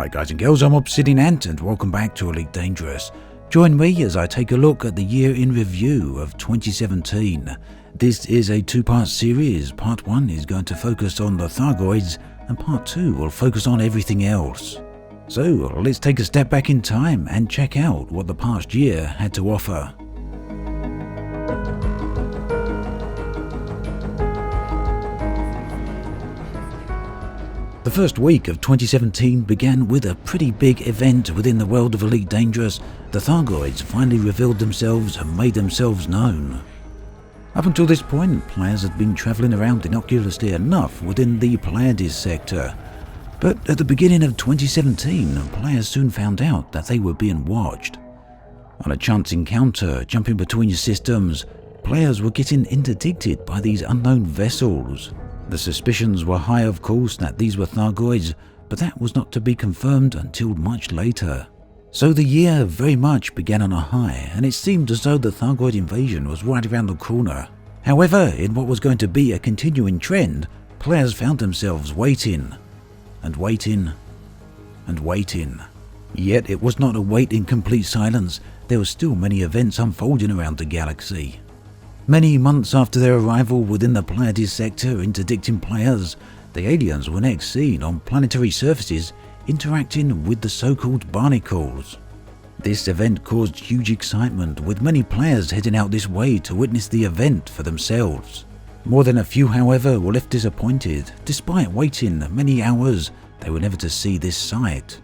Hi guys and girls, I'm Obsidian Ant and welcome back to Elite Dangerous. Join me as I take a look at the year in review of 2017. This is a two-part series. Part 1 is going to focus on the Thargoids and Part 2 will focus on everything else. So let's take a step back in time and check out what the past year had to offer. The first week of 2017 began with a pretty big event within the world of Elite Dangerous. The Thargoids finally revealed themselves and made themselves known. Up until this point, players had been travelling around innocuously enough within the Pleiades sector. But at the beginning of 2017, players soon found out that they were being watched. On a chance encounter jumping between systems, players were getting interdicted by these unknown vessels. The suspicions were high, of course, that these were Thargoids, but that was not to be confirmed until much later. So the year very much began on a high, and it seemed as though the Thargoid invasion was right around the corner. However, in what was going to be a continuing trend, players found themselves waiting, and waiting, and waiting. Yet it was not a wait in complete silence. There were still many events unfolding around the galaxy. Many months after their arrival within the Pleiades sector interdicting players, the aliens were next seen on planetary surfaces interacting with the so-called barnacles. This event caused huge excitement, with many players heading out this way to witness the event for themselves. More than a few, however, were left disappointed. Despite waiting many hours, they were never to see this sight.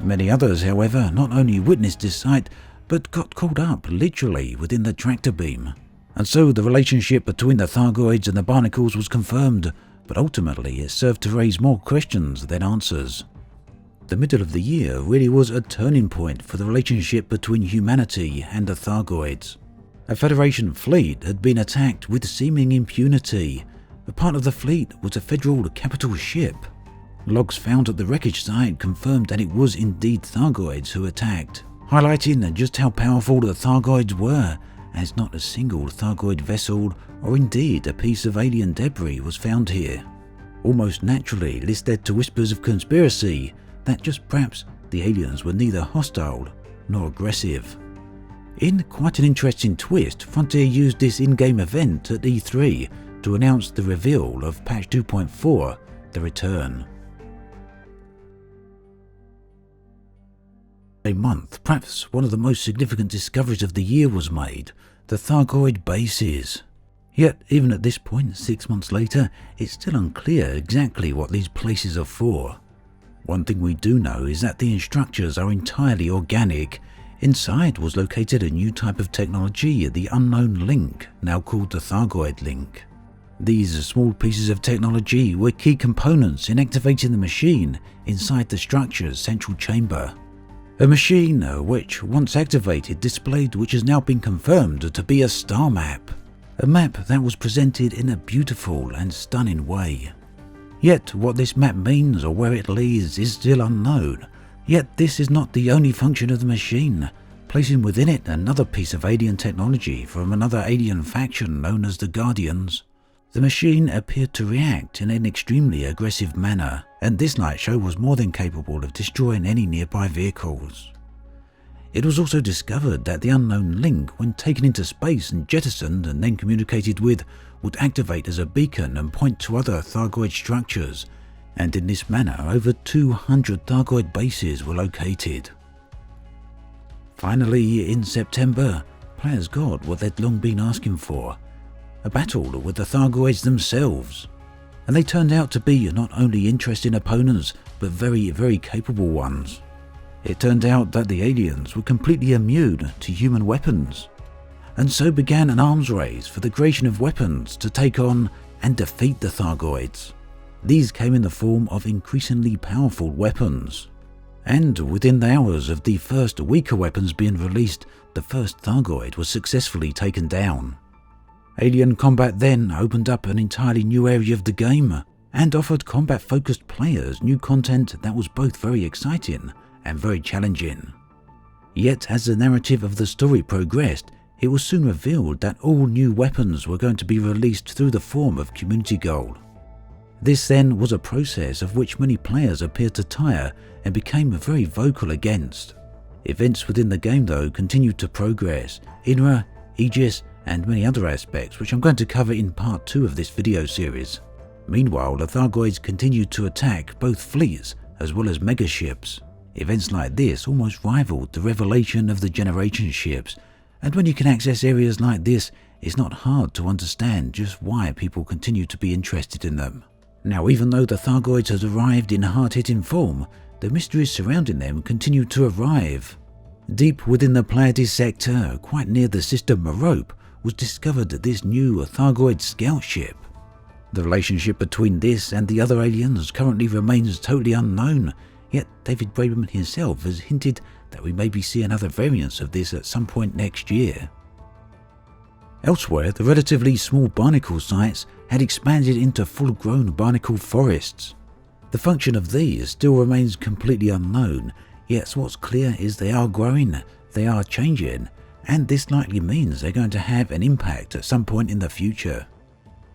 Many others, however, not only witnessed this sight, but got caught up literally within the tractor beam. And so the relationship between the Thargoids and the barnacles was confirmed, but ultimately it served to raise more questions than answers. The middle of the year really was a turning point for the relationship between humanity and the Thargoids. A Federation fleet had been attacked with seeming impunity. A part of the fleet was a Federal capital ship. Logs found at the wreckage site confirmed that it was indeed Thargoids who attacked, highlighting just how powerful the Thargoids were, as not a single Thargoid vessel or indeed a piece of alien debris was found here. Almost naturally, this led to whispers of conspiracy that just perhaps the aliens were neither hostile nor aggressive. In quite an interesting twist, Frontier used this in-game event at E3 to announce the reveal of patch 2.4, The Return. A month, perhaps one of the most significant discoveries of the year was made, the Thargoid bases. Yet, even at this point, 6 months later, it's still unclear exactly what these places are for. One thing we do know is that the structures are entirely organic. Inside was located a new type of technology, the Unknown Link, now called the Thargoid Link. These small pieces of technology were key components in activating the machine inside the structure's central chamber. A machine which, once activated, displayed which has now been confirmed to be a star map. A map that was presented in a beautiful and stunning way. Yet what this map means or where it leads is still unknown. Yet this is not the only function of the machine, placing within it another piece of alien technology from another alien faction known as the Guardians. The machine appeared to react in an extremely aggressive manner, and this light show was more than capable of destroying any nearby vehicles. It was also discovered that the Unknown Link, when taken into space and jettisoned and then communicated with, would activate as a beacon and point to other Thargoid structures, and in this manner over 200 Thargoid bases were located. Finally, in September, players got what they'd long been asking for, a battle with the Thargoids themselves. And they turned out to be not only interesting opponents, but very, very capable ones. It turned out that the aliens were completely immune to human weapons. And so began an arms race for the creation of weapons to take on and defeat the Thargoids. These came in the form of increasingly powerful weapons. And within the hours of the first weaker weapons being released, the first Thargoid was successfully taken down. Alien combat then opened up an entirely new area of the game and offered combat-focused players new content that was both very exciting and very challenging. Yet as the narrative of the story progressed, it was soon revealed that all new weapons were going to be released through the form of community gold. This then was a process of which many players appeared to tire and became very vocal against. Events within the game though continued to progress, INRA, Aegis and many other aspects which I'm going to cover in part 2 of this video series. Meanwhile, the Thargoids continued to attack both fleets as well as megaships. Events like this almost rivaled the revelation of the generation ships, and when you can access areas like this, it's not hard to understand just why people continue to be interested in them. Now, even though the Thargoids had arrived in hard-hitting form, the mysteries surrounding them continued to arrive. Deep within the Pleiades sector, quite near the system Merope, was discovered this new Thargoid scout ship. The relationship between this and the other aliens currently remains totally unknown, yet David Brabenman himself has hinted that we may be seeing other variants of this at some point next year. Elsewhere, the relatively small barnacle sites had expanded into full-grown barnacle forests. The function of these still remains completely unknown, yet what's clear is they are growing, they are changing, and this likely means they're going to have an impact at some point in the future.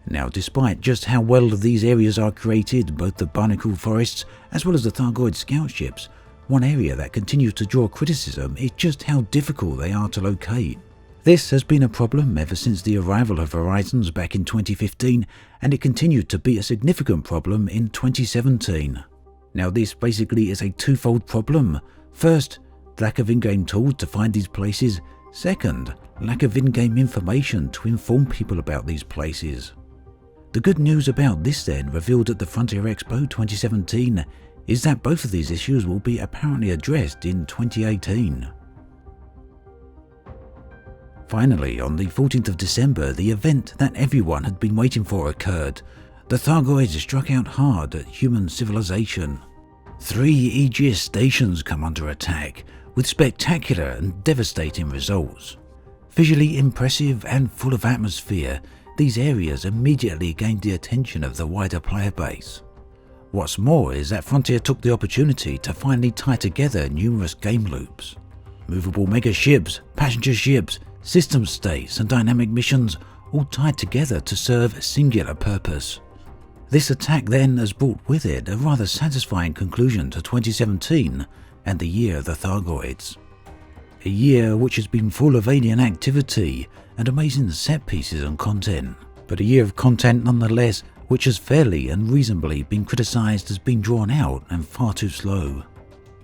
Now, despite just how well these areas are created, both the barnacle forests as well as the Thargoid scout ships, one area that continues to draw criticism is just how difficult they are to locate. This has been a problem ever since the arrival of Horizons back in 2015, and it continued to be a significant problem in 2017. Now, this basically is a twofold problem. First, lack of in-game tools to find these places. Second, lack of in-game information to inform people about these places. The good news about this then, revealed at the Frontier Expo 2017, is that both of these issues will be apparently addressed in 2018. Finally, on the 14th of December, the event that everyone had been waiting for occurred. The Thargoids struck out hard at human civilization. 3 Aegis stations come under attack, with spectacular and devastating results. Visually impressive and full of atmosphere, these areas immediately gained the attention of the wider player base. What's more is that Frontier took the opportunity to finally tie together numerous game loops. Movable mega ships, passenger ships, system states and dynamic missions all tied together to serve a singular purpose. This attack then has brought with it a rather satisfying conclusion to 2017 and the year of the Thargoids. A year which has been full of alien activity and amazing set pieces and content, but a year of content nonetheless which has fairly and reasonably been criticised as being drawn out and far too slow.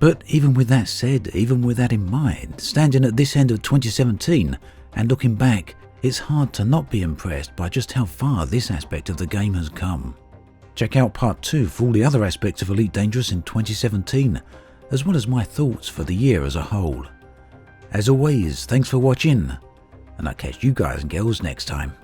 But even with that said, even with that in mind, standing at this end of 2017 and looking back, it's hard to not be impressed by just how far this aspect of the game has come. Check out part 2 for all the other aspects of Elite Dangerous in 2017, as well as my thoughts for the year as a whole. As always, thanks for watching, and I'll catch you guys and girls next time.